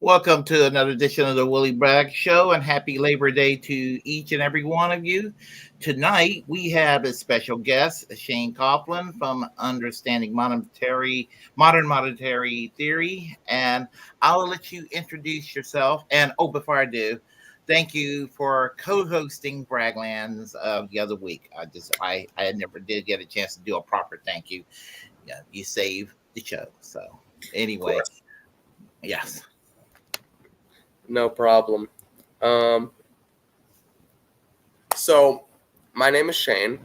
Welcome to another edition of the Willie Bragg Show, and happy Labor Day to each and every one of you. Tonight we have a special guest, Shane Coughlin from Understanding Modern Monetary Theory, and I'll let you introduce yourself. And before I do, thank you for co-hosting Braglands the other week. I never did get a chance to do a proper thank you. Yeah, you saved the show. So Of anyway, course. yes. No problem. Um, so, my name is Shane.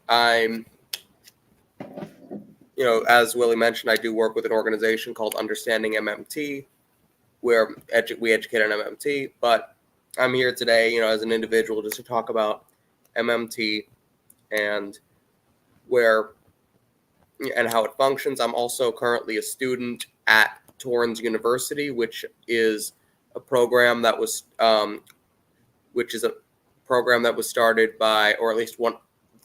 I'm, as Willie mentioned, I do work with an organization called Understanding MMT, where we educate on MMT. But I'm here today, as an individual, just to talk about MMT and where and how it functions. I'm also currently a student at Torrens University, which is a program that was which is a program that was started by, or at least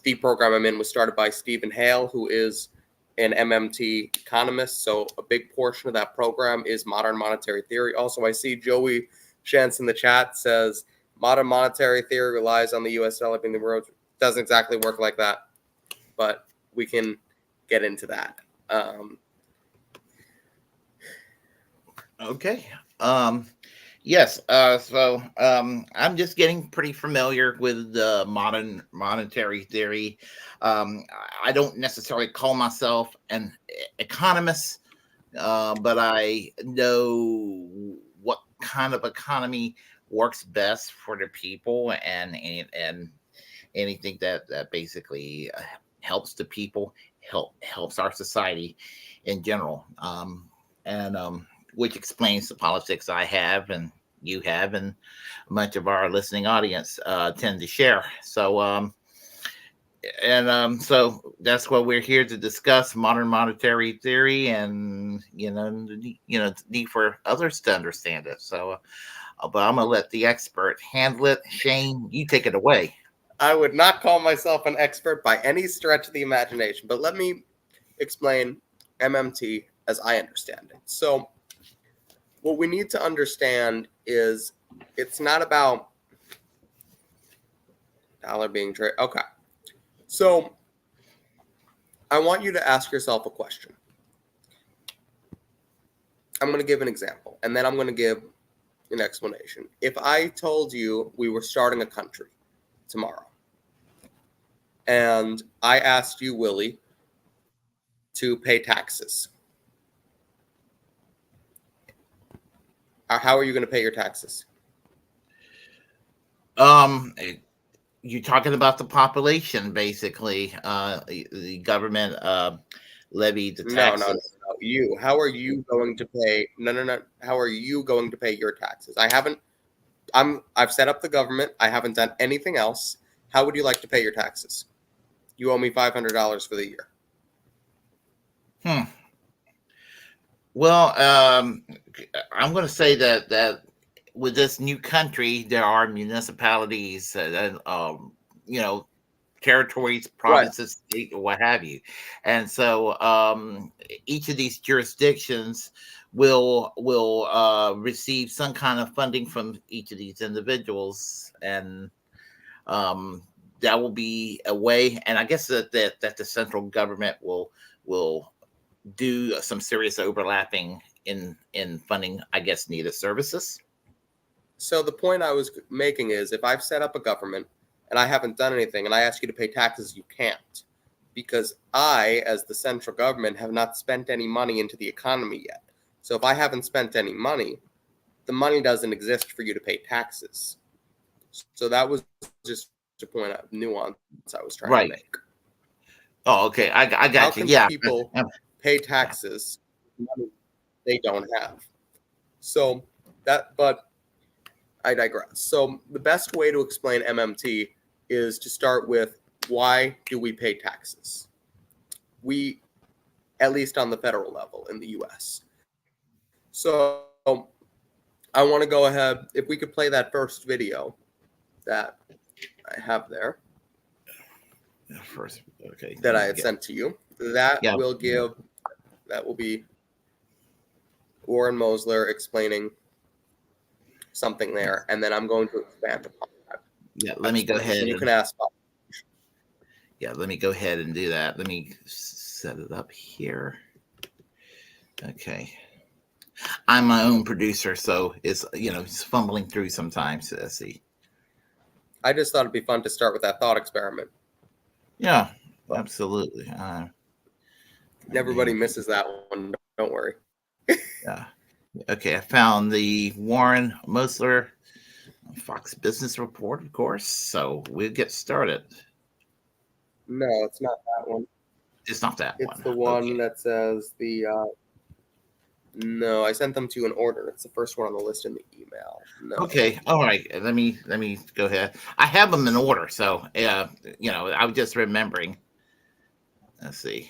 the program I'm in was started by Stephen Hale, who is an MMT economist. So a big portion of that program is modern monetary theory. Also, I see Joey Shantz in the chat says modern monetary theory relies on the U.S. dollar being the world. Doesn't exactly work like that, but we can get into that. Okay. Yes. I'm just getting pretty familiar with the modern monetary theory. I don't necessarily call myself an economist, but I know what kind of economy works best for the people, and anything that basically helps the people, helps our society in general. And Which explains the politics I have and you have, and much of our listening audience tend to share. So that's what we're here to discuss: modern monetary theory, and the need for others to understand it. But I'm gonna let the expert handle it. Shane, you take it away. I would not call myself an expert by any stretch of the imagination, but let me explain MMT as I understand it. So, what we need to understand is it's not about dollar being trade. Okay. So, I want you to ask yourself a question. I'm going to give an example, and then I'm going to give an explanation. If I told you we were starting a country tomorrow, and I asked you, Willie, to pay taxes, how are you going to pay your taxes? Um, you're talking about the population, basically. The government levied the No. taxes. You. How are you going to pay? No. How are you going to pay your taxes? I've set up the government. I haven't done anything else. How would you like to pay your taxes? You owe me $500 for the year. Hmm. Well, I'm going to say that with this new country, there are municipalities, you know, territories, Right. provinces, state, or what have you, and so each of these jurisdictions will receive some kind of funding from each of these individuals, and um, that will be a way. And I guess that the central government will do some serious overlapping in funding, I guess, needed services. So the point I was making is if I've set up a government and I haven't done anything and I ask you to pay taxes, you can't. Because I, as the central government, have not spent any money into the economy yet. So if I haven't spent any money, the money doesn't exist for you to pay taxes. So that was just a point of nuance I was trying to make. Right. Oh, okay. I How got you. can Yeah. people pay taxes money they don't have? So but I digress. So the best way to explain MMT is to start with why do we pay taxes? We, at least on the federal level in the US. So I want to go ahead, if we could play that first video that I have there First, okay. that Let I me had get. sent to you, that Yeah. will Yeah. give, that will be Warren Mosler explaining something there, and then I'm going to expand upon that. Yeah, let me go ahead. And you can ask. Yeah, let me go ahead and do that. Let me set it up here. Okay. I'm my own producer, so it's it's fumbling through sometimes. Let's see. I just thought it'd be fun to start with that thought experiment. Yeah, absolutely. Everybody misses that one. Don't worry. Yeah. Okay, I found the Warren Mosler Fox Business Report, of course. So we'll get started. No, it's not that one. It's not that one. It's the one that says the. No, I sent them to you in order. It's the first one on the list in the email. No. Okay. All right. Let me go ahead. I have them in order, so I was just remembering. Let's see.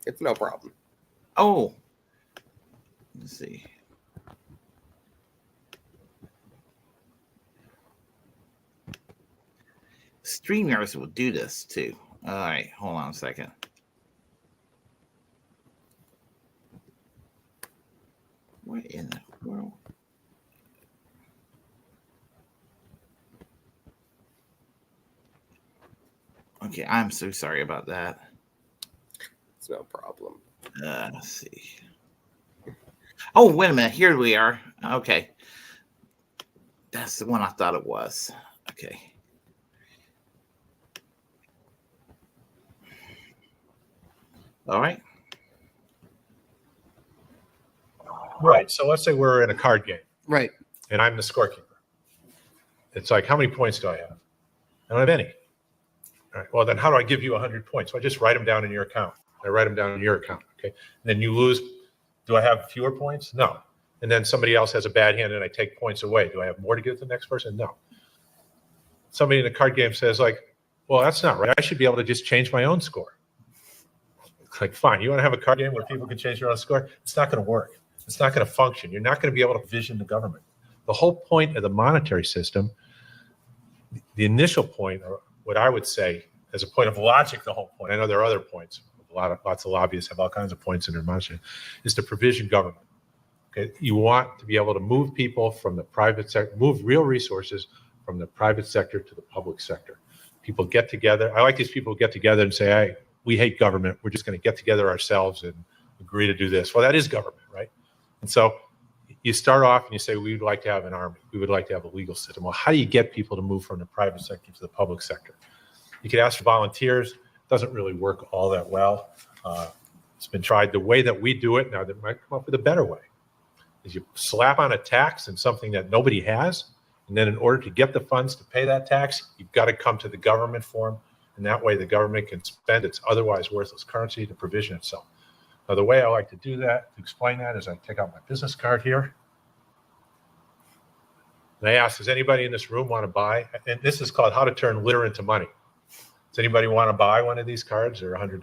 It's no problem. Oh. Let's see. StreamYards will do this too. All right. Hold on a second. What in the world? Okay, I'm so sorry about that. It's no problem. Let's see. Oh, wait a minute. Here we are. Okay. That's the one I thought it was. Okay. All right. Right. So let's say we're in a card game. Right. And I'm the scorekeeper. It's like, how many points do I have? I don't have any. All right. Well, then how do I give you 100 points? Well, I just write them down in your account. I write them down in your account. Okay. And then you lose. Do I have fewer points? No. And then somebody else has a bad hand and I take points away. Do I have more to give to the next person? No. Somebody in a card game says like, well, that's not right. I should be able to just change my own score. It's like, fine. You want to have a card game where people can change their own score? It's not going to work. It's not going to function. You're not going to be able to vision the government. The whole point of the monetary system, the initial point, or what I would say as a point of logic, the whole point, I know there are other points, lots of lobbyists have all kinds of points in their monetary, is to provision government. Okay, you want to be able to move people from the private sector, move real resources from the private sector to the public sector. People get together. I like these people who get together and say, hey, we hate government. We're just going to get together ourselves and agree to do this. Well, that is government, right? And so you start off and you say, we would like to have an army. We would like to have a legal system. Well, how do you get people to move from the private sector to the public sector? You could ask for volunteers. It doesn't really work all that well. It's been tried the way that we do it. Now, they might come up with a better way. Is you slap on a tax and something that nobody has. And then in order to get the funds to pay that tax, you've got to come to the government for them. And that way the government can spend its otherwise worthless currency to provision itself. Now, the way I like to do that, to explain that, is I take out my business card here. And I ask, does anybody in this room want to buy? And this is called How to Turn Litter into Money. Does anybody want to buy one of these cards? They're $100.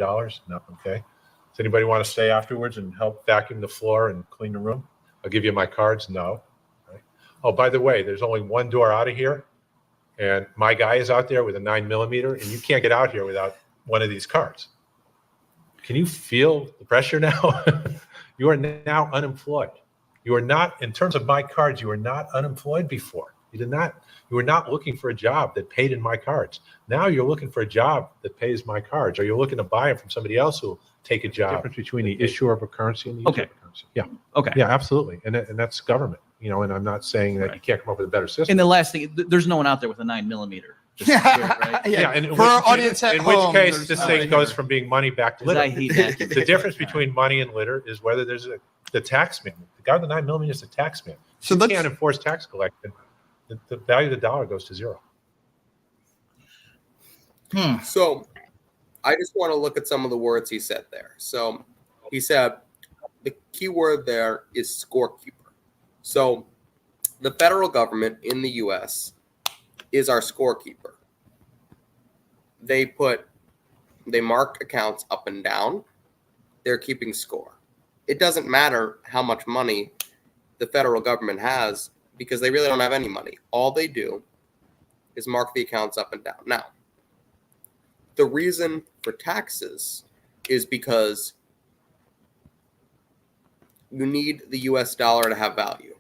No, okay. Does anybody want to stay afterwards and help vacuum the floor and clean the room? I'll give you my cards. No. Right. Oh, by the way, there's only one door out of here. And my guy is out there with a 9mm, and you can't get out here without one of these cards. Can you feel the pressure now? You are now unemployed. You are not, in terms of my cards, you were not unemployed before. You were not looking for a job that paid in my cards. Now you're looking for a job that pays my cards, or you're looking to buy them from somebody else who will take a job. The difference between the issuer of a currency and the user of a currency. Yeah. Okay. Yeah, absolutely. And that's government, and I'm not saying that you can't come up with a better system. And the last thing, there's no one out there with a 9mm. Just right? Yeah, and For our audience at in home, which case there's this no thing way goes here. from being money back to 'Cause I litter. hate that. The difference between money and litter is whether there's the tax man. The guy with the 9mm is a tax man. So You let's- can't enforce tax collection. The value of the dollar goes to zero. So I just want to look at some of the words he said there. So he said the key word there is scorekeeper. So the federal government in the U.S. is our scorekeeper. They mark accounts up and down. They're keeping score. It doesn't matter how much money the federal government has because they really don't have any money. All they do is mark the accounts up and down. Now, the reason for taxes is because you need the US dollar to have value.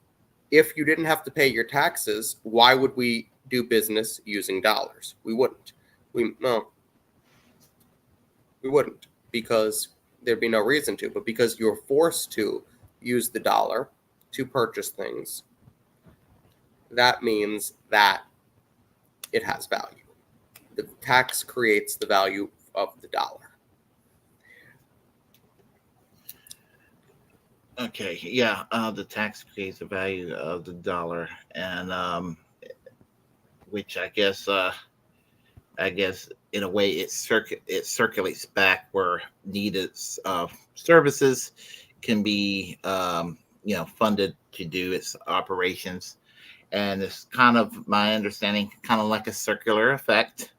If you didn't have to pay your taxes, why would we do business using dollars? We wouldn't. We wouldn't, because there'd be no reason to, but because you're forced to use the dollar to purchase things, that means that it has value. The tax creates the value of the dollar. Okay, yeah, the tax creates the value of the dollar, and which I guess in a way it circulates back where needed services can be funded to do its operations, and it's kind of my understanding, kind of like a circular effect.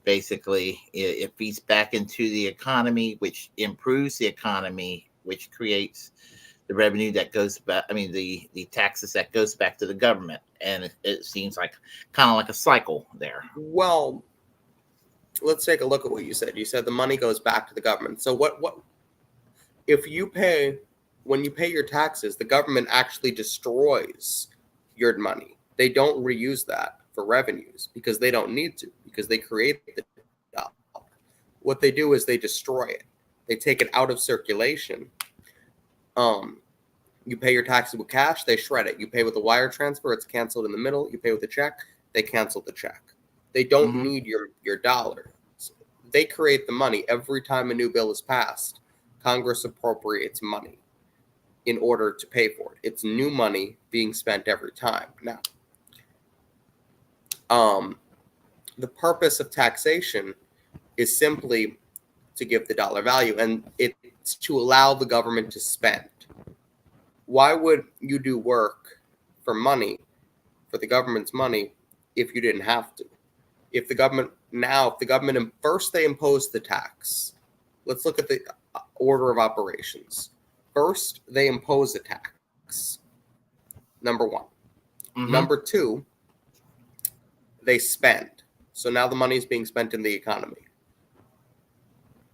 Basically, it feeds back into the economy, which improves the economy, which creates the revenue that goes back. I mean, the taxes that goes back to the government, and it seems like kind of like a cycle there. Well, let's take a look at what you said. You said the money goes back to the government. So what if you pay, when you pay your taxes, the government actually destroys your money. They don't reuse that for revenues because they don't need to, because they create the dollar. What they do is they destroy it. They take it out of circulation. You pay your taxes with cash, they shred it. You pay with a wire transfer, it's canceled in the middle. You pay with a check, they cancel the check. They don't need your dollars. They create the money. Every time a new bill is passed, Congress appropriates money in order to pay for it. It's new money being spent every time. Now, the purpose of taxation is simply to give the dollar value, and it's to allow the government to spend. Why would you do work for money, for the government's money, if you didn't have to? If the government first they impose the tax. Let's look at the order of operations. First, they impose a tax. Number one. Number two, they spend. So now the money is being spent in the economy.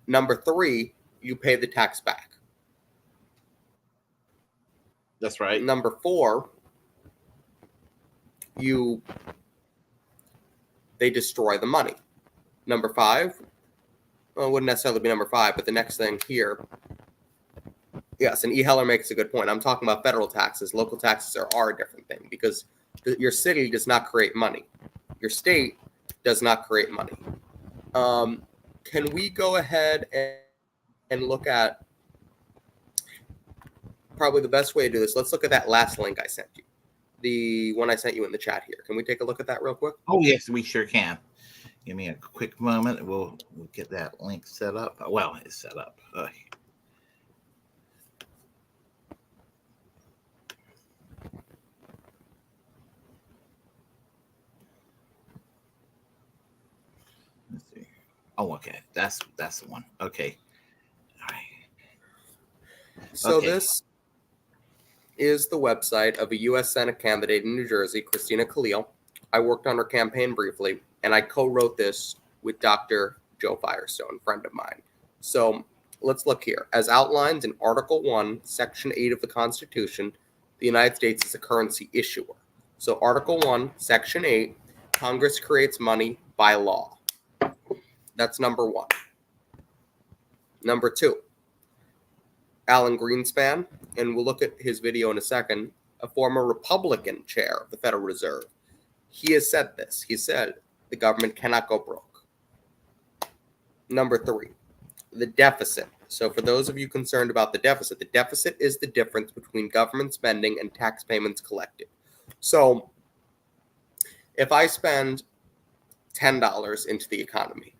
Number three, you pay the tax back. That's right. Number four, they destroy the money. Number five, well, it wouldn't necessarily be number five, but the next thing here, yes, and E. Heller makes a good point. I'm talking about federal taxes. Local taxes are a different thing because your city does not create money. Your state does not create money. Can we go ahead and look at probably the best way to do this? Let's look at that last link I sent you, the one I sent you in the chat here. Can we take a look at that real quick? Oh yes, we sure can. Give me a quick moment. We'll get that link set up. Well, it's set up. Let's see. Oh, okay. That's the one. Okay. All right. So Okay. This is the website of a U.S. Senate candidate in New Jersey, Christina Khalil. I worked on her campaign briefly, and I co-wrote this with Dr. Joe Firestone, a friend of mine. So let's look here. As outlined in Article 1, Section 8 of the Constitution, the United States is a currency issuer. So Article 1, Section 8, Congress creates money by law. That's number one. Number two, Alan Greenspan, and we'll look at his video in a second, a former Republican chair of the Federal Reserve. He has said this. He said the government cannot go broke. Number three, the deficit. So for those of you concerned about the deficit is the difference between government spending and tax payments collected. So if I spend $10 into the economy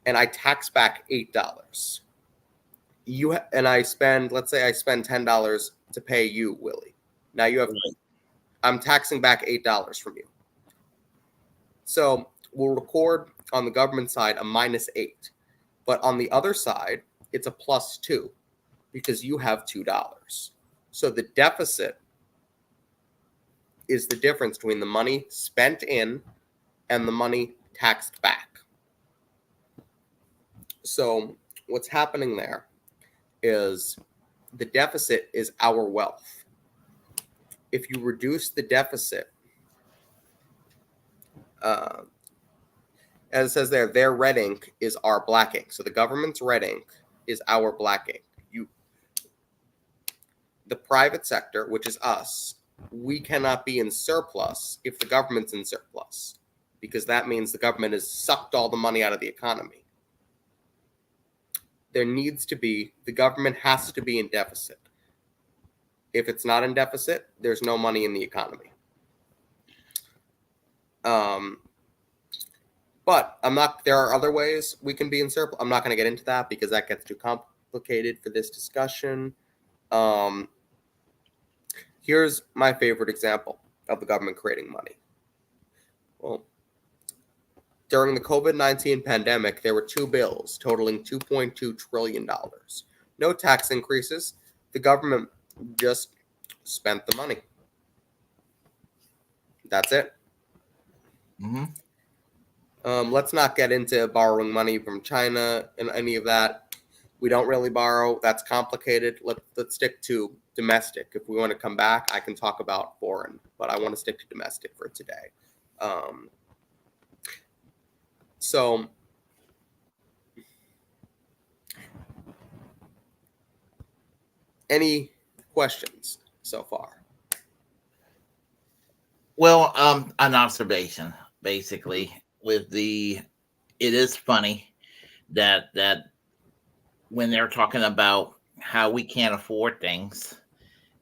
and I tax back $8, let's say I spend $10 to pay you, Willie. Now I'm taxing back $8 from you. So we'll record on the government side a -8, but on the other side, it's a +2 because you have $2. So the deficit is the difference between the money spent in and the money taxed back. So what's happening there is the deficit is our wealth. If you reduce the deficit, as it says there, their red ink is our black ink. So the government's red ink is our black ink. The private sector, which is us, we cannot be in surplus if the government's in surplus, because that means the government has sucked all the money out of the economy. The government has to be in deficit. If it's not in deficit, there's no money in the economy. But there are other ways we can be in surplus. I'm not going to get into that because that gets too complicated for this discussion. Here's my favorite example of the government creating money. Well, during the COVID-19 pandemic, there were 2 bills totaling $2.2 trillion. No tax increases. The government just spent the money. That's it. Mm-hmm. Let's not get into borrowing money from China and any of that. We don't really borrow. That's complicated. Let's stick to domestic. If we want to come back, I can talk about foreign, but I want to stick to domestic for today. So any questions so far? Well, an observation basically it is funny that when they're talking about how we can't afford things,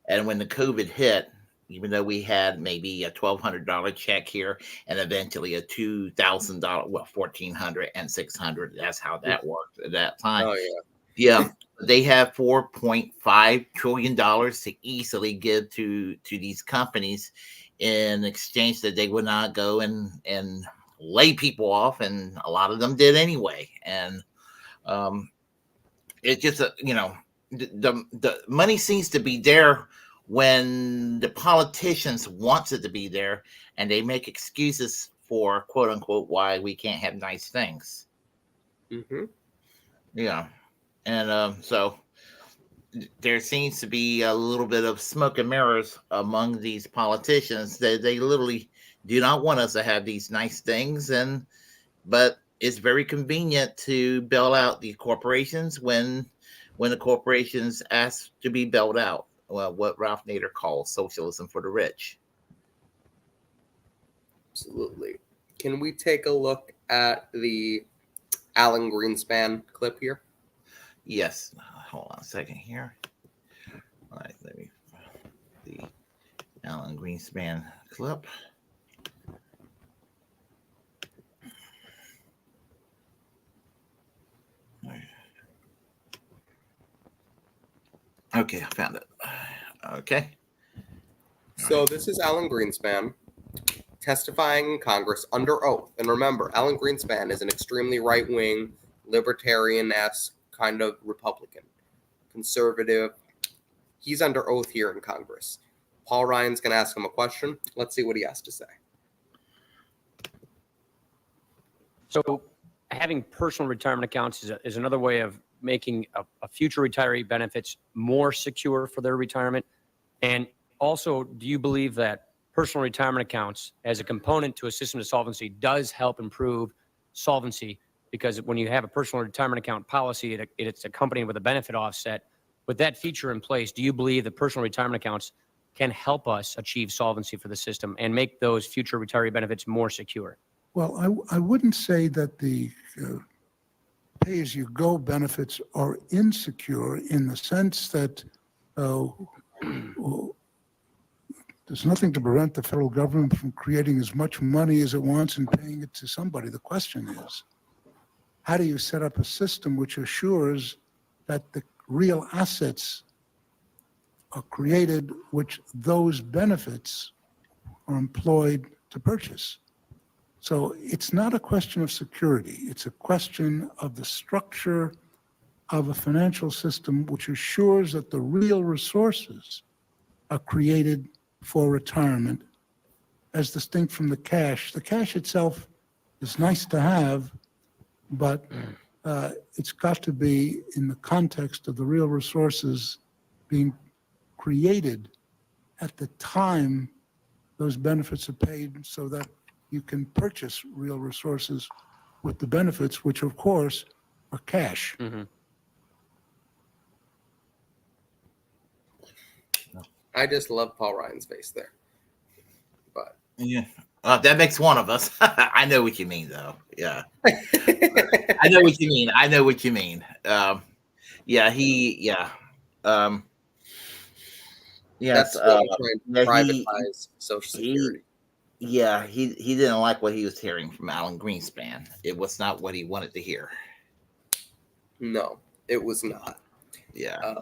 and when the COVID hit, even though we had maybe a $1,200 check here and eventually a $2,000, $1,400 and $600. That's how that worked at that time. Oh yeah. Yeah, they have $4.5 trillion to easily give to these companies in exchange that they would not go and lay people off, and a lot of them did anyway. And it just the money seems to be there when the politicians want it to be there, and they make excuses for quote unquote why we can't have nice things. Mm-hmm. Yeah. And so there seems to be a little bit of smoke and mirrors among these politicians. They literally do not want us to have these nice things, but it's very convenient to bail out the corporations when the corporations ask to be bailed out. Well, what Ralph Nader calls socialism for the rich. Absolutely. Can we take a look at the Alan Greenspan clip here? Yes. Hold on a second here. All right, let me the Alan Greenspan clip. Okay, I found it. Okay. So this is Alan Greenspan testifying in Congress under oath. And remember, Alan Greenspan is an extremely right-wing, libertarian-esque kind of Republican, conservative. He's under oath here in Congress. Paul Ryan's going to ask him a question. Let's see what he has to say. So having personal retirement accounts is another way of making a future retiree benefits more secure for their retirement. And also, do you believe that personal retirement accounts as a component to a system of solvency does help improve solvency? Because when you have a personal retirement account policy, it's accompanied with a benefit offset. With that feature in place, do you believe that personal retirement accounts can help us achieve solvency for the system and make those future retiree benefits more secure? Well, I wouldn't say that the pay-as-you-go benefits are insecure in the sense that there's nothing to prevent the federal government from creating as much money as it wants and paying it to somebody. The question is, how do you set up a system which assures that the real assets are created, which those benefits are employed to purchase? So it's not a question of security. It's a question of the structure of a financial system which assures that the real resources are created for retirement as distinct from the cash. The cash itself is nice to have, but it's got to be in the context of the real resources being created at the time those benefits are paid, so that you can purchase real resources with the benefits, which of course are cash. I just love Paul Ryan's face there. But Yeah. That makes one of us. I know what you mean, though. Yeah. I know what you mean. I know what you mean. Yeah, yeah. Yes. that's what I'm trying to Yeah, privatize Social he, Security. yeah, he didn't like what he was hearing from Alan Greenspan. It was not what he wanted to hear. No, it was not. Yeah.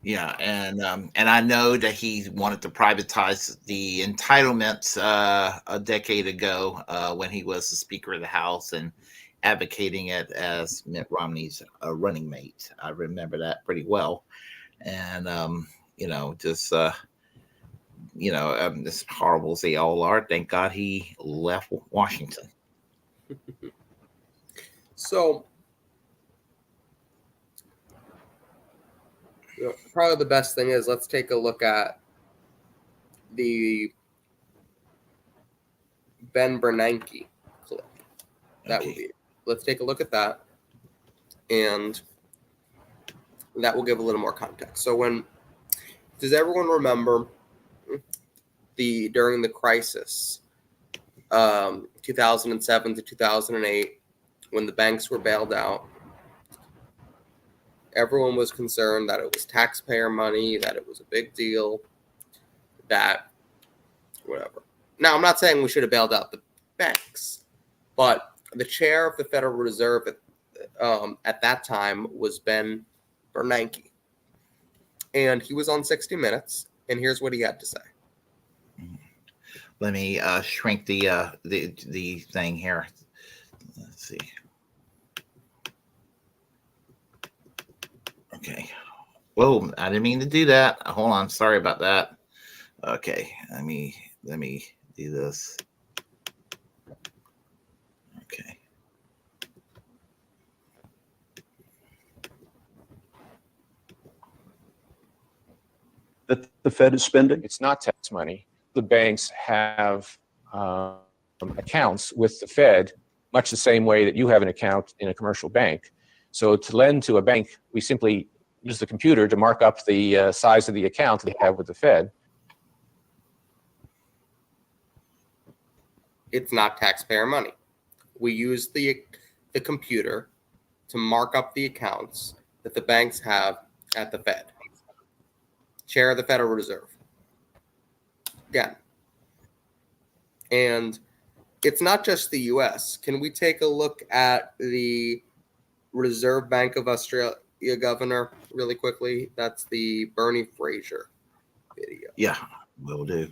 Yeah, and I know that he wanted to privatize the entitlements a decade ago when he was the Speaker of the House and advocating it as Mitt Romney's running mate. I remember that pretty well, and just as horrible as they all are, thank God he left Washington. So, probably the best thing is let's take a look at the Ben Bernanke clip. That would be it. Let's take a look at that, and that will give a little more context. So, does everyone remember during the crisis, 2007 to 2008, when the banks were bailed out? Everyone was concerned that it was taxpayer money, that it was a big deal, that whatever. Now, I'm not saying we should have bailed out the banks, but the chair of the Federal Reserve at that time was Ben Bernanke. And he was on 60 Minutes, and here's what he had to say. Let me shrink the thing here. Let's see. Okay. Whoa, I didn't mean to do that. Hold on, sorry about that. Okay, let me do this. Okay. That the Fed is spending? It's not tax money. The banks have accounts with the Fed, much the same way that you have an account in a commercial bank. So to lend to a bank, we simply use the computer to mark up the size of the account they have with the Fed. It's not taxpayer money. We use the computer to mark up the accounts that the banks have at the Fed. Chair of the Federal Reserve. Again. And it's not just the U.S. Can we take a look at the Reserve Bank of Australia governor really quickly? That's the Bernie Fraser video. Yeah, will do.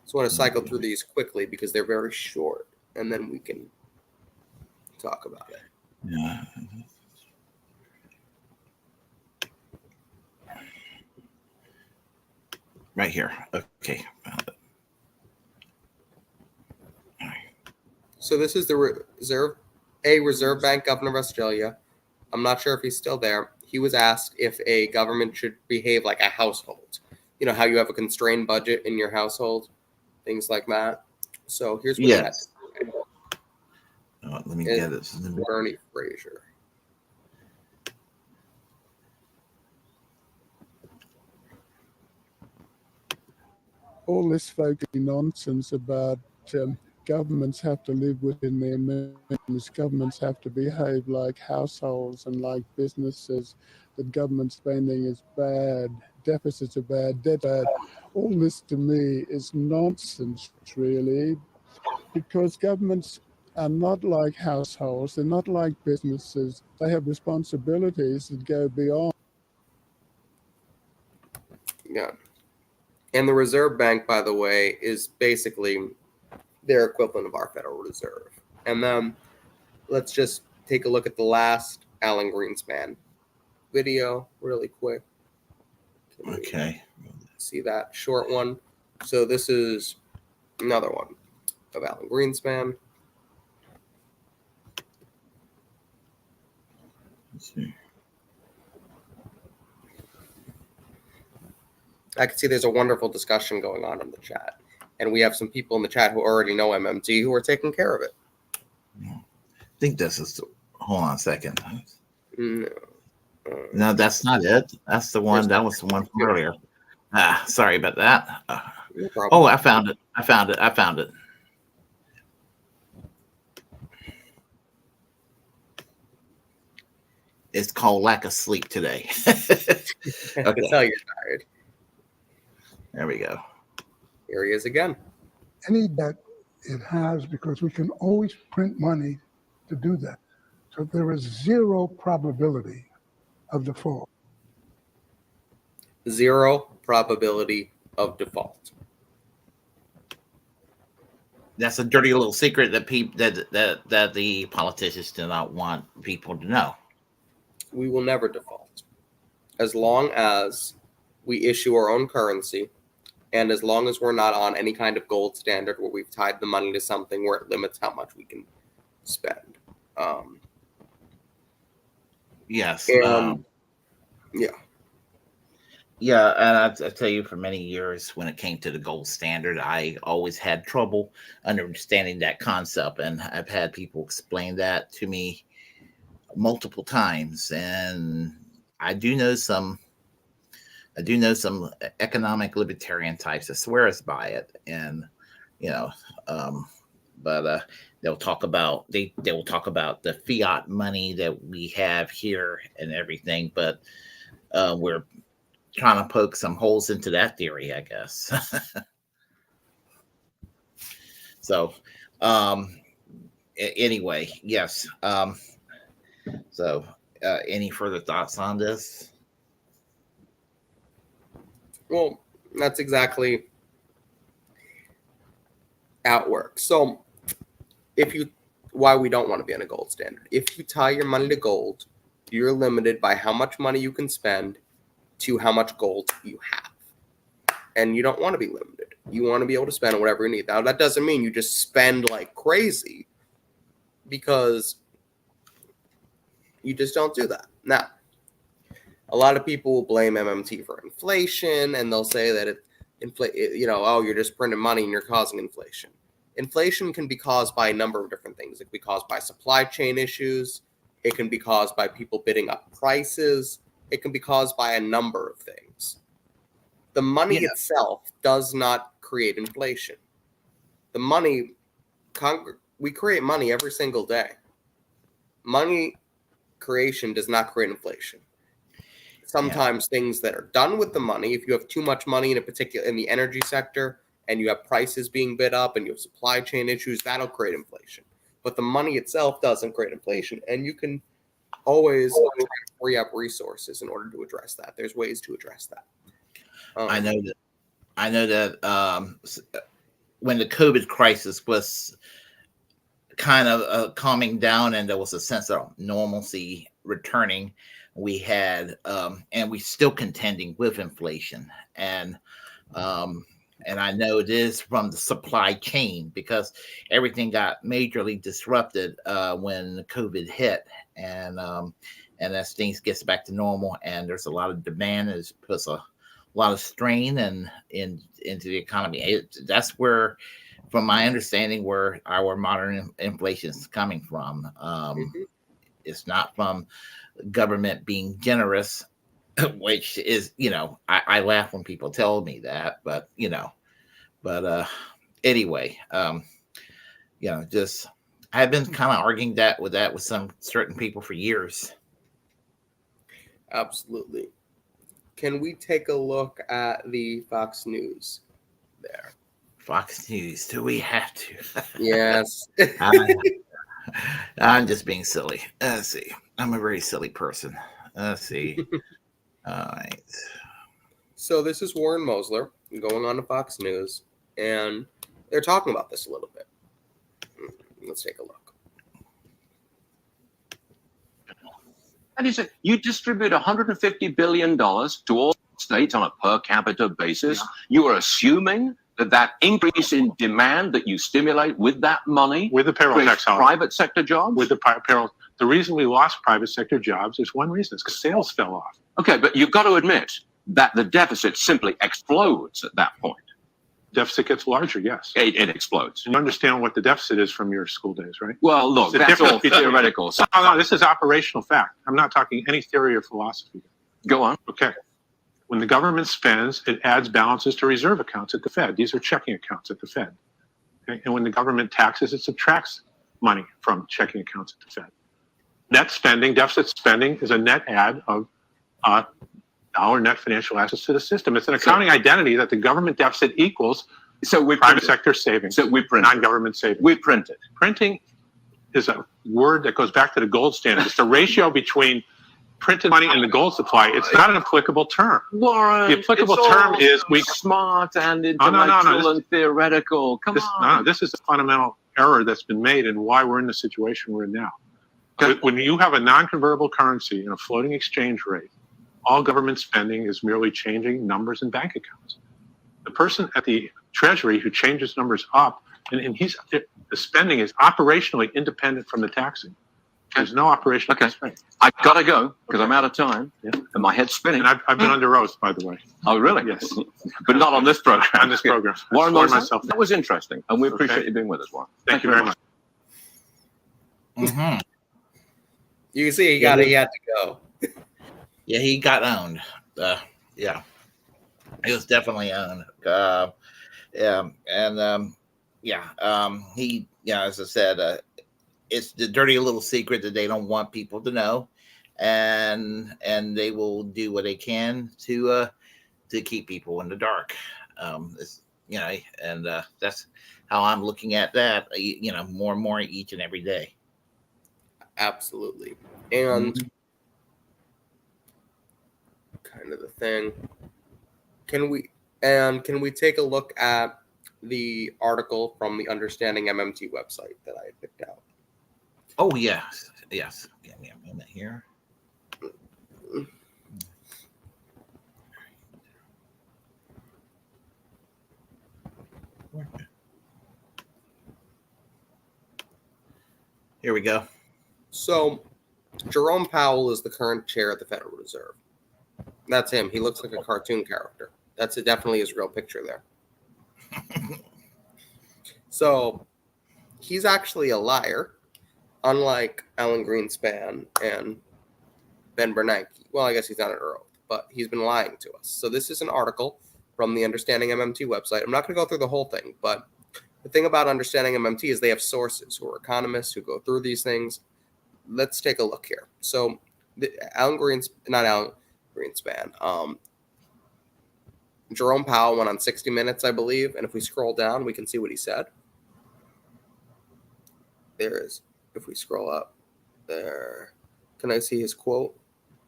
Just want to cycle through these quickly because they're very short, and then we can talk about it. Yeah. Right here. Okay. Found it. All right. So this is the Reserve Bank governor of Australia. I'm not sure if he's still there. He was asked if a government should behave like a household. You know how you have a constrained budget in your household, things like that. So here's what he had. Let me get it. Bernie Fraser. All this folky nonsense about governments have to live within their means, governments have to behave like households and like businesses, that government spending is bad, deficits are bad, debt bad. All this to me is nonsense, really, because governments are not like households, they're not like businesses. They have responsibilities that go beyond. Yeah. And the Reserve Bank, by the way, is basically their equivalent of our Federal Reserve. And then let's just take a look at the last Alan Greenspan video really quick. Okay. See that short one? So this is another one of Alan Greenspan. Let's see. I can see there's a wonderful discussion going on in the chat. And we have some people in the chat who already know MMT who are taking care of it. I think this is, hold on a second. No, No, that's not it. That's the one, that was the one from earlier. Sorry about that. no problem. Oh, I found it. I found it. It's called lack of sleep today. I can tell you're tired. There we go. Here he is again. Any debt it has, because we can always print money to do that. So there is zero probability of default. Zero probability of default. That's a dirty little secret that that the politicians do not want people to know. We will never default. As long as we issue our own currency, and as long as we're not on any kind of gold standard where we've tied the money to something where it limits how much we can spend. Yes. Yeah. Yeah, and I tell you, for many years, when it came to the gold standard, I always had trouble understanding that concept, and I've had people explain that to me multiple times. And I do know some economic libertarian types that swears by it, and but they'll talk about they will talk about the fiat money that we have here and everything, but we're trying to poke some holes into that theory, I guess. So anyway, yes. So any further thoughts on this? Well, that's exactly how it works. So why we don't want to be on a gold standard. If you tie your money to gold, you're limited by how much money you can spend to how much gold you have. And you don't want to be limited. You want to be able to spend whatever you need. Now, that doesn't mean you just spend like crazy, because you just don't do that. Now, a lot of people will blame MMT for inflation, and they'll say that you're just printing money and you're causing inflation. Inflation can be caused by a number of different things. It can be caused by supply chain issues. It can be caused by people bidding up prices. It can be caused by a number of things. The money itself does not create inflation. The money, we create money every single day. Money creation does not create inflation. Sometimes things that are done with the money, if you have too much money in the energy sector, and you have prices being bid up and you have supply chain issues, that'll create inflation. But the money itself doesn't create inflation, and you can always try to free up resources in order to address that. There's ways to address that. I know that when the COVID crisis was kind of calming down and there was a sense of normalcy returning, we had and we still contending with inflation, and I know it is from the supply chain, because everything got majorly disrupted when COVID hit, and as things gets back to normal and there's a lot of demand, it puts a lot of strain into the economy. That's where, from my understanding, where our modern inflation is coming from. It's not from government being generous, which is, I laugh when people tell me that, but anyway, just I've been kind of arguing with some certain people for years. Absolutely. Can we take a look at the Fox News there? Fox News, do we have to? Yes. I'm just being silly. Let's see. I'm a very silly person. Let's see. All right. So this is Warren Mosler going on to Fox News, and they're talking about this a little bit. Let's take a look. And he said, you distribute $150 billion to all states on a per capita basis. Yeah. You are assuming that increase in demand that you stimulate with that money, with the payroll tax, private sector jobs? With the payroll. The reason we lost private sector jobs is one reason. It's because sales fell off. Okay, but you've got to admit that the deficit simply explodes at that point. Deficit gets larger, yes. It explodes. And you understand what the deficit is from your school days, right? Well, look, The that's all difference between- theoretical. So No, this is operational fact. I'm not talking any theory or philosophy. go on. Okay. When the government spends, it adds balances to reserve accounts at the Fed. These are checking accounts at the Fed. Okay? And when the government taxes, it subtracts money from checking accounts at the Fed. Net spending, deficit spending, is a net add of our net financial assets to the system. It's an accounting identity that the government deficit equals So we private print it. sector savings, So we print it. non-government savings. We print it. Printing is a word that goes back to the gold standard. It's the ratio between printed money and the gold supply. It's not an applicable term. Warren, The applicable it's term all is we. smart and no, intellectual this- and theoretical. Come on. This is a fundamental error that's been made and why we're in the situation we're in now. Okay. When you have a non-convertible currency and a floating exchange rate, all government spending is merely changing numbers in bank accounts. The person at the Treasury who changes numbers up, and the spending is operationally independent from the taxing. There's no operational Okay. constraint. I gotta go because I'm out of time Yeah. and my head's spinning. And I've been under oath, by the way, Oh, really? Yes. But not on this program. on this program. I Warren swore Moser, myself. that was interesting, and we appreciate Okay. you being with us, Warren. Thank you very much. Mhm. You can see he had to go. Yeah, he got owned. Yeah, he was definitely owned. Yeah, and as I said, it's the dirty little secret that they don't want people to know, and they will do what they can to keep people in the dark. And that's how I'm looking at that. More and more each and every day. Absolutely. And kind of the thing. Can we take a look at the article from the Understanding MMT website that I had picked out? Oh yes. Give me a minute here. Here we go. So, Jerome Powell is the current chair of the Federal Reserve. That's him. He looks like a cartoon character. That's definitely his real picture there. So, he's actually a liar, unlike Alan Greenspan and Ben Bernanke. Well, I guess he's not under oath, but he's been lying to us. So, this is an article from the Understanding MMT website. I'm not going to go through the whole thing, but the thing about Understanding MMT is they have sources who are economists who go through these things. Let's take a look here. So, Jerome Powell went on 60 Minutes, I believe, and if we scroll down, we can see what he said. There is. If we scroll up, there. Can I see his quote?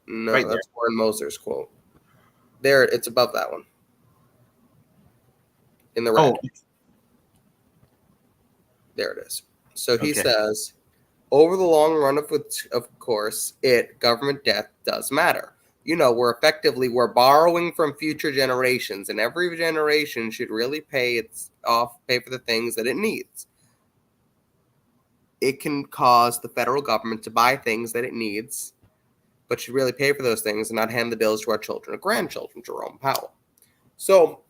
No, Right there. that's Warren Moser's quote. There, it's above that one. In the red. Oh. There it is. So he Okay. says, over the long run, of course, government debt does matter. We're borrowing from future generations, and every generation should really pay for the things that it needs. It can cause the federal government to buy things that it needs, but should really pay for those things and not hand the bills to our children or grandchildren, Jerome Powell. So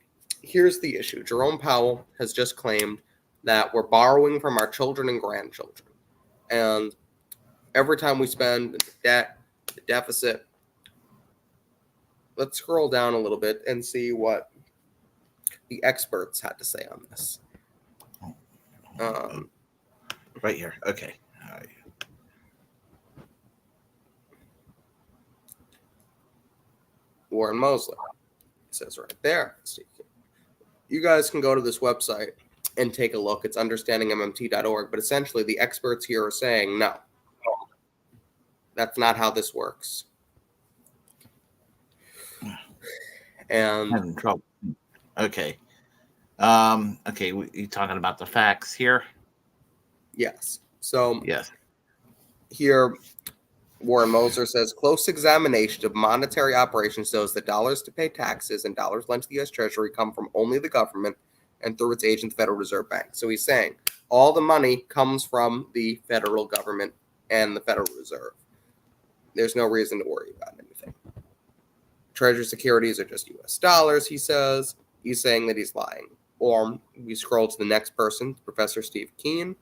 here's the issue. Jerome Powell has just claimed that we're borrowing from our children and grandchildren. And every time we spend the deficit, let's scroll down a little bit and see what the experts had to say on this. Right here. Okay. All right. Warren Mosley says right there. You guys can go to this website and take a look. It's understandingmmt.org. But essentially, the experts here are saying, no, that's not how this works. And Having trouble. Okay. Okay. You talking about the facts here? yes. So Yes. here, Warren Moser says, close examination of monetary operations shows that dollars to pay taxes and dollars lent to the U.S. Treasury come from only the government and through its agent, the Federal Reserve Bank. So he's saying all the money comes from the federal government and the Federal Reserve. There's no reason to worry about anything. Treasury securities are just US dollars, he says. He's saying that he's lying. Or we scroll to the next person, Professor Steve Keen.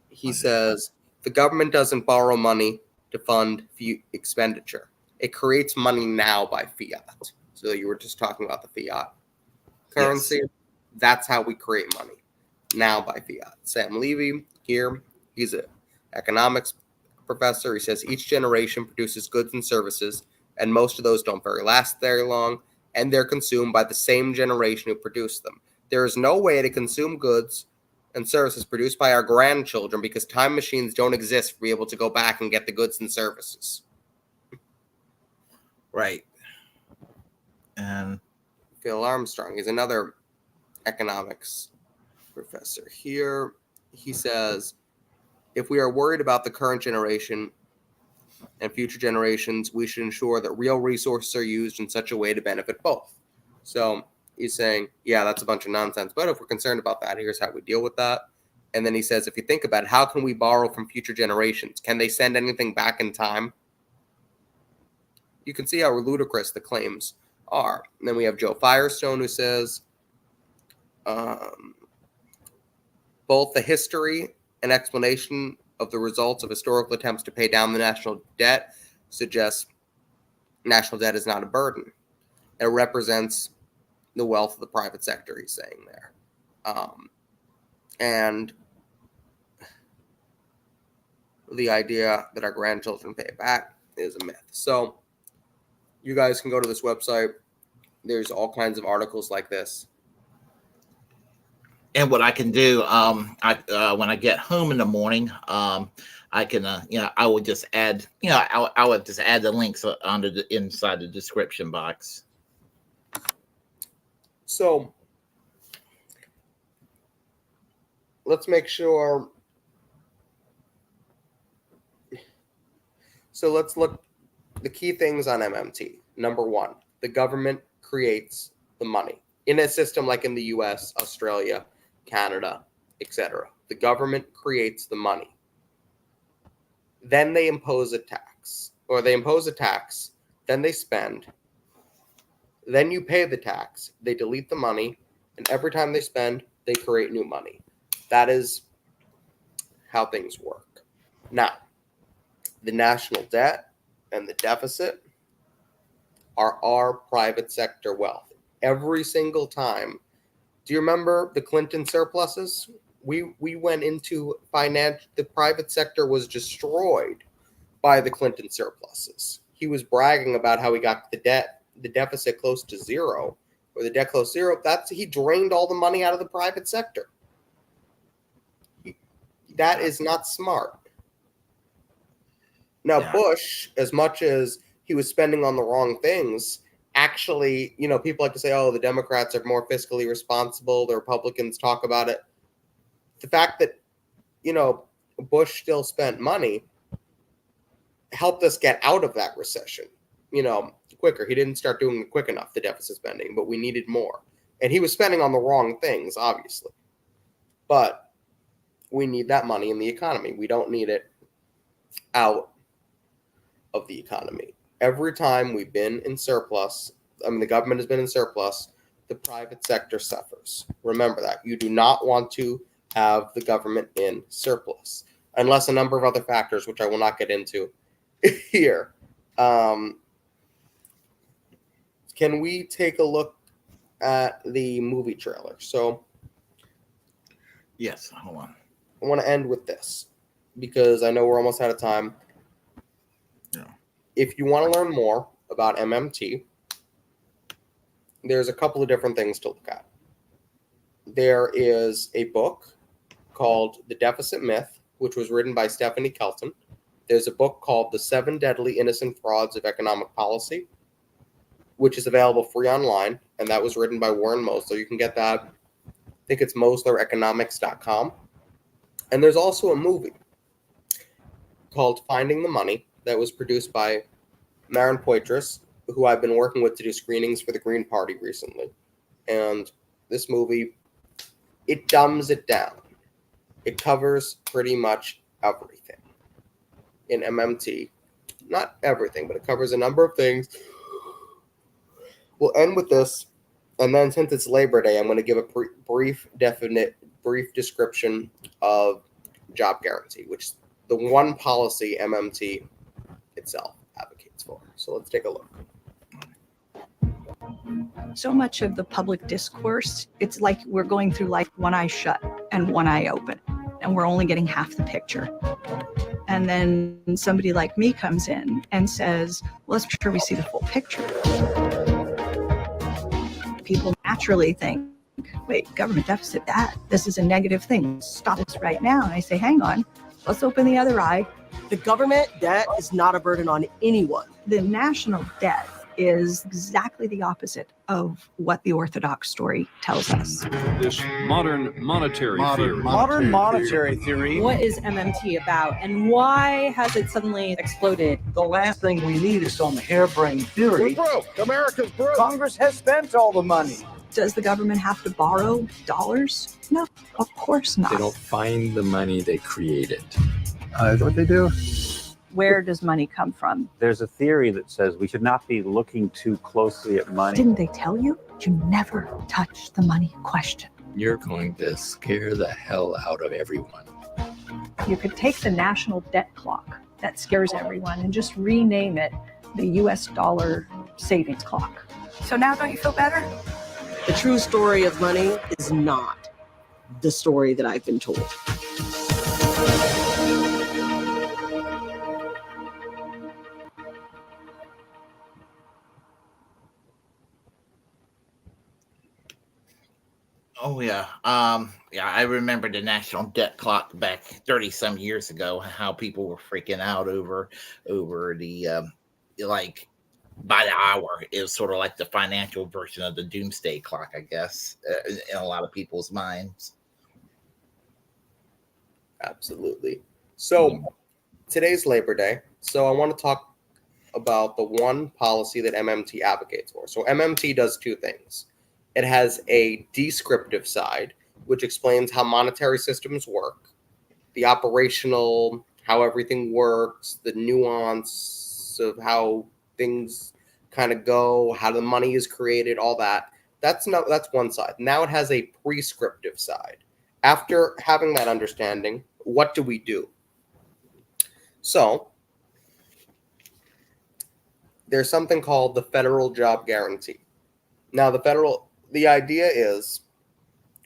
He says, the government doesn't borrow money to fund expenditure. It creates money now by fiat. So you were just talking about the fiat currency. Yes. That's how we create money, now by fiat. Sam Levy here, he's an economics professor. He says each generation produces goods and services, and most of those don't last very long, and they're consumed by the same generation who produced them. There is no way to consume goods and services produced by our grandchildren because time machines don't exist to be able to go back and get the goods and services. Right. And Phil Armstrong is another economics professor here. He says, if we are worried about the current generation and future generations, we should ensure that real resources are used in such a way to benefit both. So he's saying, yeah, that's a bunch of nonsense. But if we're concerned about that, here's how we deal with that. And then he says, if you think about it, how can we borrow from future generations? Can they send anything back in time? You can see how ludicrous the claims are. And then we have Joe Firestone, who says, both the history and explanation of the results of historical attempts to pay down the national debt suggests national debt is not a burden. It represents the wealth of the private sector, he's saying there. And the idea that our grandchildren pay it back is a myth. So you guys can go to this website. There's all kinds of articles like this. And what I can do, when I get home in the morning, I can, I would just add, I would just add the links under inside the description box. So let's make sure. So let's look the key things on MMT. Number one, the government creates the money in a system like in the US, Australia, Canada, etc. The government creates the money. Then they impose a tax, then they spend. Then you pay the tax, they delete the money, and every time they spend, they create new money. That is how things work. Now, the national debt and the deficit are our private sector wealth. Every single time. Do you remember the Clinton surpluses? We went into the private sector was destroyed by the Clinton surpluses. He was bragging about how he got the deficit close to zero, or the debt close to zero. He drained all the money out of the private sector. That is not smart. Now, yeah. Bush, as much as he was spending on the wrong things, actually, people like to say, oh, the Democrats are more fiscally responsible. The Republicans talk about it. The fact that, Bush still spent money helped us get out of that recession, quicker. He didn't start doing it quick enough, the deficit spending, but we needed more. And he was spending on the wrong things, obviously. But we need that money in the economy. We don't need it out of the economy. Every time we've been in surplus, the government has been in surplus, the private sector suffers. Remember that. You do not want to have the government in surplus, unless a number of other factors, which I will not get into here. Can we take a look at the movie trailer? So, yes, hold on. I want to end with this, because I know we're almost out of time. Yeah. If you want to learn more about MMT, there's a couple of different things to look at. There is a book called The Deficit Myth, which was written by Stephanie Kelton. There's a book called The 7 Deadly Innocent Frauds of Economic Policy, which is available free online, and that was written by Warren Mosler. You can get that. I think it's moslereconomics.com. And there's also a movie called Finding the Money that was produced by Marin Poitras, who I've been working with to do screenings for the Green Party recently. And this movie, it dumbs it down. It covers pretty much everything in MMT not everything, but it covers a number of things. We'll end with this, and then since it's Labor Day, I'm going to give a brief description of job guarantee, which is the one policy MMT itself advocates for. So let's take a look. So much of the public discourse, it's like we're going through life one eye shut and one eye open, and we're only getting half the picture. And then somebody like me comes in and says, well, let's make sure we see the full picture. People naturally think, wait, government deficit, this is a negative thing. Stop this right now. And I say, hang on, let's open the other eye. The government debt is not a burden on anyone. The national debt is exactly the opposite of what the orthodox story tells us. This modern monetary theory. Modern monetary theory. What is MMT about, and why has it suddenly exploded? The last thing we need is some harebrained theory. We're broke. America's broke. Congress has spent all the money. Does the government have to borrow dollars? No, of course not. They don't find the money, they create it. That's what they do. Where does money come from? There's a theory that says we should not be looking too closely at money. Didn't they tell you? You never touch the money question. You're going to scare the hell out of everyone. You could take the national debt clock that scares everyone and just rename it the US dollar savings clock. So now don't you feel better? The true story of money is not the story that I've been told. Oh yeah. Yeah, I remember the national debt clock back 30 some years ago, how people were freaking out over the like by the hour. It was sort of like the financial version of the doomsday clock, I guess, in a lot of people's minds. Absolutely. So today's Labor Day. So I want to talk about the one policy that MMT advocates for. So MMT does two things. It has a descriptive side, which explains how monetary systems work, the operational, how everything works, the nuance of how things kind of go, how the money is created, all that. That's one side. Now it has a prescriptive side. After having that understanding, what do we do? So there's something called the federal job guarantee. Now the idea is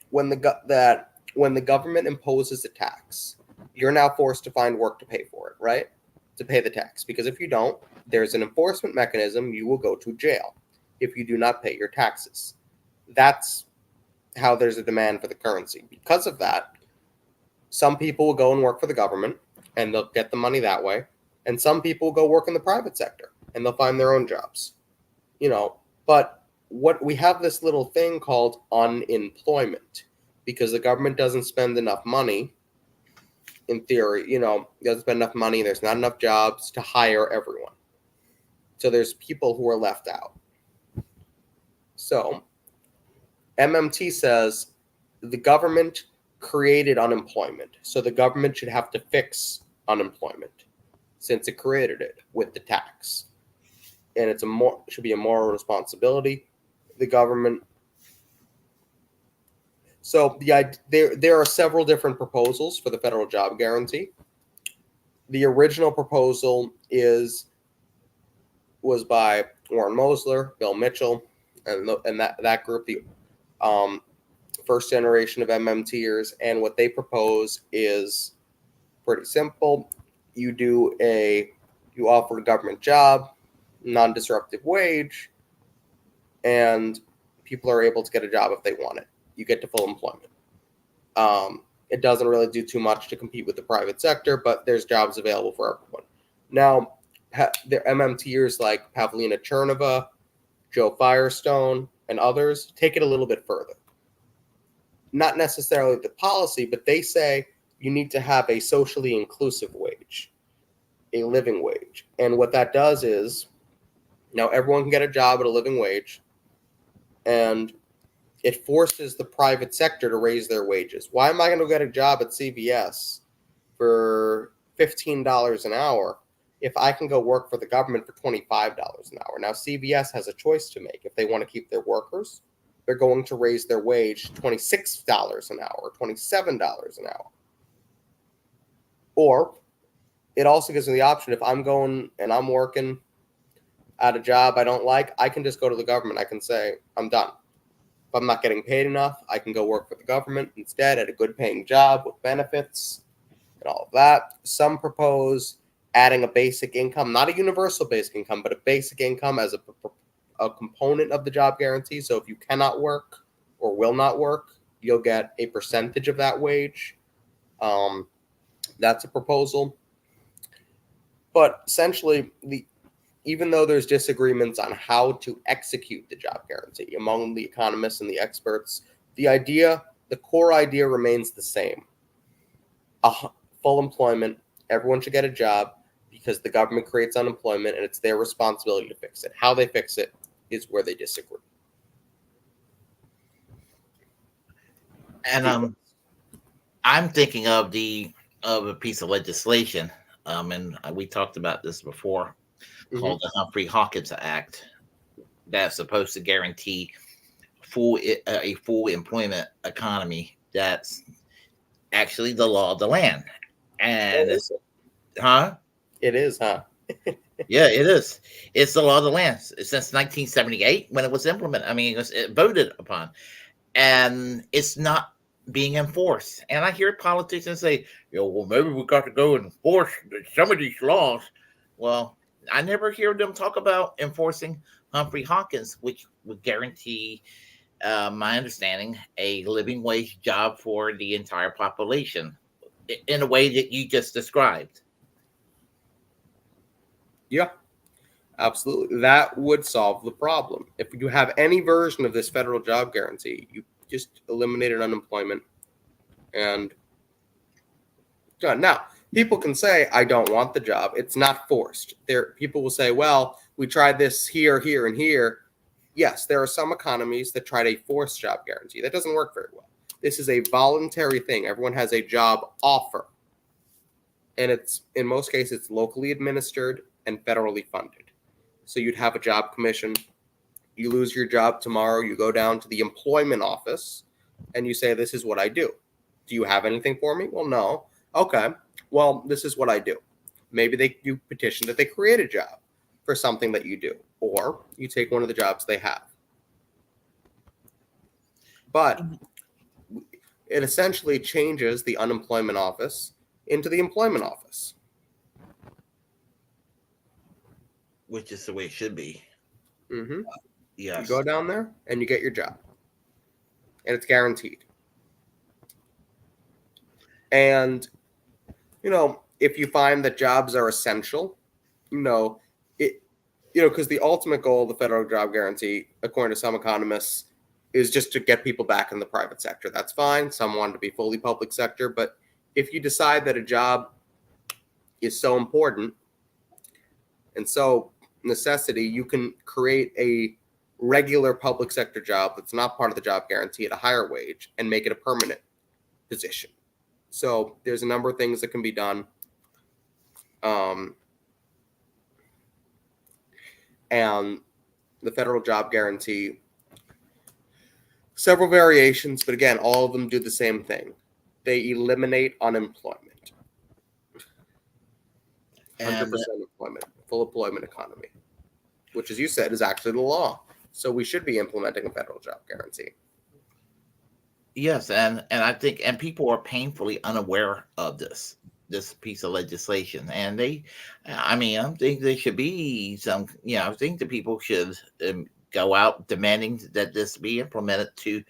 when the government imposes a tax, you're now forced to find work to pay for it, right? To pay the tax. Because if you don't, there's an enforcement mechanism. You will go to jail if you do not pay your taxes. That's how there's a demand for the currency. Because of that, some people will go and work for the government and they'll get the money that way. And some people will go work in the private sector and they'll find their own jobs. But what we have this little thing called unemployment because the government doesn't spend enough money. In theory, doesn't spend enough money. There's not enough jobs to hire everyone. So there's people who are left out. So MMT says the government created unemployment. So the government should have to fix unemployment since it created it with the tax. And should be a moral responsibility. The government. So there are several different proposals for the federal job guarantee. The original proposal was by Warren Mosler, Bill Mitchell, and that group, the first generation of MMTers. And what they propose is pretty simple. You offer a government job, non-disruptive wage, and people are able to get a job if they want it. You get to full employment. It doesn't really do too much to compete with the private sector, but there's jobs available for everyone. Now, the MMTers like Pavlina Chernova, Joe Firestone, and others take it a little bit further. Not necessarily the policy, but they say you need to have a socially inclusive wage, a living wage. And what that does is now everyone can get a job at a living wage, and it forces the private sector to raise their wages. Why am I going to get a job at CVS for $15 an hour if I can go work for the government for $25 an hour. Now, CVS has a choice to make. If they want to keep their workers, they're going to raise their wage $26 an hour, $27 an hour. Or it also gives me the option, if I'm going and I'm working at a job I don't like, I can just go to the government. I can say, I'm done. If I'm not getting paid enough, I can go work for the government instead at a good paying job with benefits and all of that. Some propose adding a basic income, not a universal basic income, but a basic income as a component of the job guarantee. So if you cannot work or will not work, you'll get a percentage of that wage. That's a proposal. But essentially, even though there's disagreements on how to execute the job guarantee among the economists and the experts, the core idea remains the same. Full employment, everyone should get a job because the government creates unemployment and it's their responsibility to fix it. How they fix it is where they disagree. And I'm thinking of a piece of legislation, and we talked about this before, called the Humphrey-Hawkins Act, that's supposed to guarantee a full employment economy. That's actually the law of the land. And It is, huh? Yeah, it is. It's the law of the land since 1978 when it was implemented. I mean, it voted upon, and it's not being enforced. And I hear politicians say, well, maybe we got to go and enforce some of these laws. Well, I never hear them talk about enforcing Humphrey-Hawkins, which would guarantee, my understanding, a living wage job for the entire population in a way that you just described. Yeah, absolutely. That would solve the problem. If you have any version of this federal job guarantee, you just eliminated unemployment and done. Now, people can say, I don't want the job. It's not forced. People will say, well, we tried this here, here, and here. Yes, there are some economies that tried a forced job guarantee. That doesn't work very well. This is a voluntary thing. Everyone has a job offer. And it's, in most cases, it's locally administered and federally funded. So you'd have a job commission. You lose your job tomorrow. You go down to the employment office and you say, this is what I do. Do you have anything for me? Well, no. Okay. Well, this is what I do. Maybe you petition that they create a job for something that you do, or you take one of the jobs they have. But it essentially changes the unemployment office into the employment office. Which is the way it should be. Mm-hmm. Yes. You go down there and you get your job. And it's guaranteed. And, if you find that jobs are essential, because the ultimate goal of the federal job guarantee, according to some economists, is just to get people back in the private sector. That's fine. Some want to be fully public sector. But if you decide that a job is so important and so necessity, you can create a regular public sector job that's not part of the job guarantee at a higher wage and make it a permanent position. So there's a number of things that can be done. And the federal job guarantee, several variations, but again, all of them do the same thing. They eliminate unemployment. 100% employment, full employment economy, which, as you said, is actually the law. So we should be implementing a federal job guarantee. Yes, and I think people are painfully unaware of this piece of legislation, and I think there should be some. I think the people should go out demanding that this be implemented to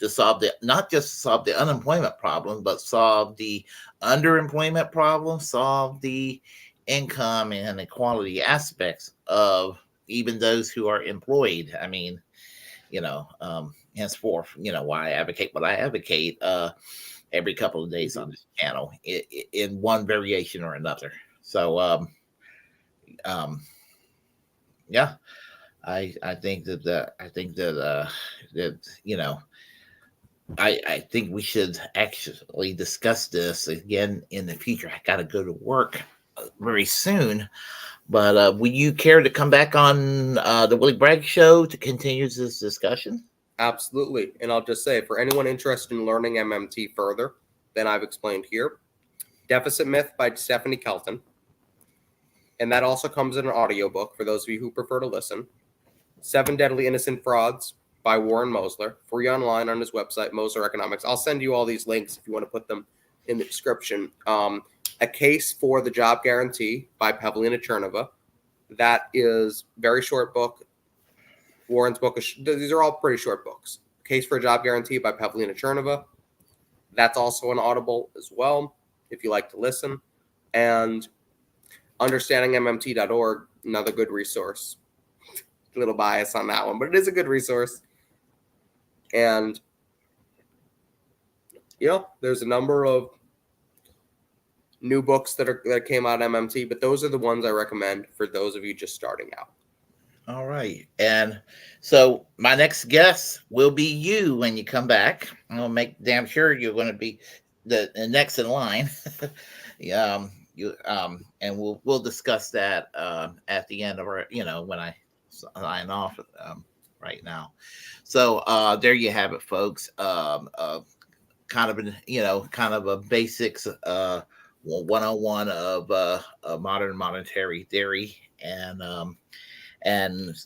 solve not just solve the unemployment problem, but solve the underemployment problem, solve the income and inequality aspects of even those who are employed. I mean, henceforth, why I advocate what I advocate every couple of days on this channel in one variation or another. So, yeah, I think that I think we should actually discuss this again in the future. I got to go to work. very soon. But would you care to come back on the Willie Bragg Show to continue this discussion? Absolutely. And I'll just say, for anyone interested in learning MMT further than I've explained here, Deficit Myth by Stephanie Kelton. And that also comes in an audiobook for those of you who prefer to listen. 7 Deadly Innocent Frauds by Warren Mosler, free online on his website, Mosler Economics. I'll send you all these links if you want to put them in the description. A Case for the Job Guarantee by Pavlina Chernova. That is a very short book. Warren's book is, these are all pretty short books. Case for a Job Guarantee by Pavlina Chernova. That's also an Audible as well, if you like to listen. And understandingmmt.org, another good resource. A little bias on that one, but it is a good resource. And, there's a number of new books that came out of MMT, but those are the ones I recommend for those of you just starting out. All right. And so my next guest will be you when you come back. I'll make damn sure you're going to be the next in line. And we'll discuss that at the end of our, when I sign off right now. So there you have it, folks. Kind of a basics 101 of modern monetary theory, and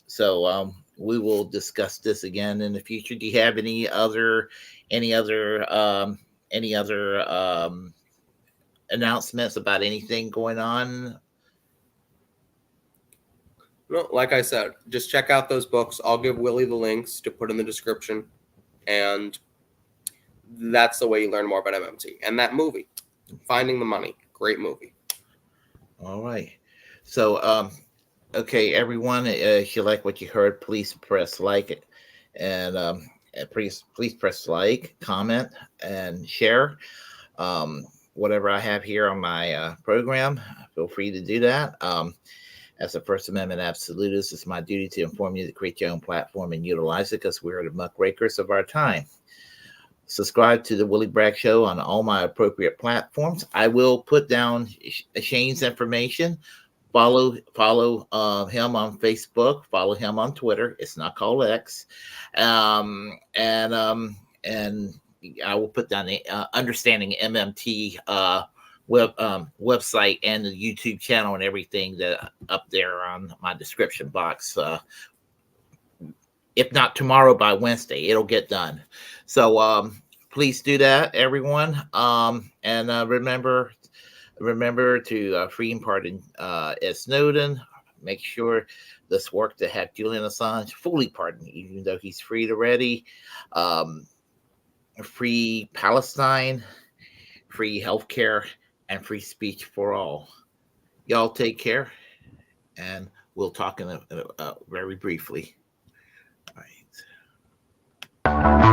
so we will discuss this again in the future. Do you have any other announcements about anything going on? No, like I said, just check out those books. I'll give Willie the links to put in the description, and that's the way you learn more about MMT. And that movie, Finding the Money, great movie. All right. So, okay, everyone, if you like what you heard, please press like and please press like, comment, and share. Whatever I have here on my program, feel free to do that. As a First Amendment absolutist, it's my duty to inform you to create your own platform and utilize it because we're the muckrakers of our time. Subscribe to the Willie Bragg Show on all my appropriate platforms. I will put down Shane's information. Follow him on Facebook. Follow him on Twitter. It's not called X. And I will put down the Understanding MMT website and the YouTube channel and everything that up there on my description box. If not tomorrow, by Wednesday, it'll get done. So please do that, everyone. And remember to free and pardon Ed Snowden. Make sure this work to have Julian Assange fully pardoned, even though he's freed already. Free Palestine, free healthcare, and free speech for all. Y'all take care, and we'll talk in very briefly. All right.